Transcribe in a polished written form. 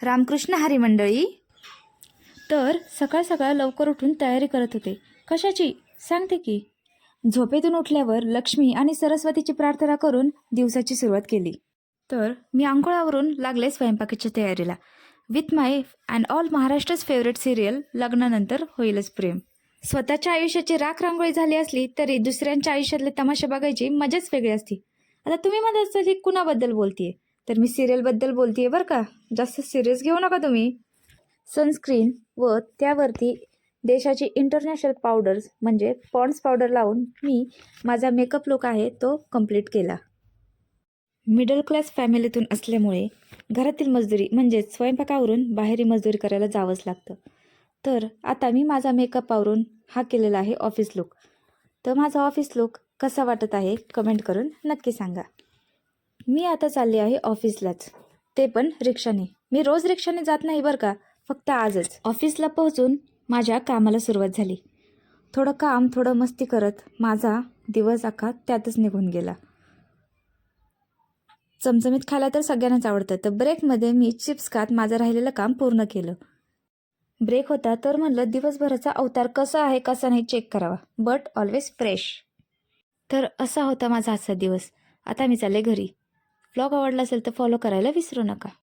रामकृष्ण हरी मंडळी. तर सकाळ सकाळ लवकर उठून तयारी करत होते. कशाची सांगते की. झोपेतून उठल्यावर लक्ष्मी आणि सरस्वतीची प्रार्थना करून दिवसाची सुरुवात केली. तर मी अंघोळावरून लागले स्वयंपाकाच्या तयारीला. विथ माय अँड ऑल महाराष्ट्रच फेवरेट सिरियल लग्नानंतर होईलच प्रेम. स्वतःच्या आयुष्याची राख रांगोळी झाली असली तरी दुसऱ्यांच्या आयुष्यातले तमाशे बघायची मजाच वेगळी असते. आता तुम्ही म्हणत असाल की कुणाबद्दल बोलतीये, तर मी सिरियलबद्दल बोलतीये बरं का. जास्त सिरियस घेऊ नका तुम्ही. सनस्क्रीन व त्यावरती देशाची इंटरनॅशनल पावडर्स म्हणजे पॉन्ड्स पावडर लावून मी माझा मेकअप लुक आहे तो कंप्लीट केला. मिडल क्लास फॅमिलीतून असल्यामुळे घरातील मजदुरी म्हणजेच स्वयंपाकावरून बाहेरी मजदुरी करायला जावंच लागतं. तर आता मी माझा मेकअप आवरून हा केलेला आहे ऑफिस लुक. तर माझा ऑफिस लुक कसा वाटत आहे कमेंट करून नक्की सांगा. मी आता चालले आहे ऑफिसलाच, ते पण रिक्षाने. मी रोज रिक्षाने जात नाही बरं का, फक्त आजच. ऑफिसला पोहोचून माझ्या कामाला सुरुवात झाली. थोडं काम थोडं मस्ती करत माझा दिवस अख्खा त्यातच निघून गेला. चमचमीत खायला तर सगळ्यांनाच आवडतं, तर ब्रेकमध्ये मी चिप्स खात माझं राहिलेलं काम पूर्ण केलं. ब्रेक होता तर म्हणलं दिवसभराचा अवतार कसा आहे कसा नाही चेक करावा, बट ऑलवेज फ्रेश. तर असा होता माझा आजचा दिवस. आता मी चालले घरी. व्लॉग आवडला असेल तर फॉलो करायला विसरू नका.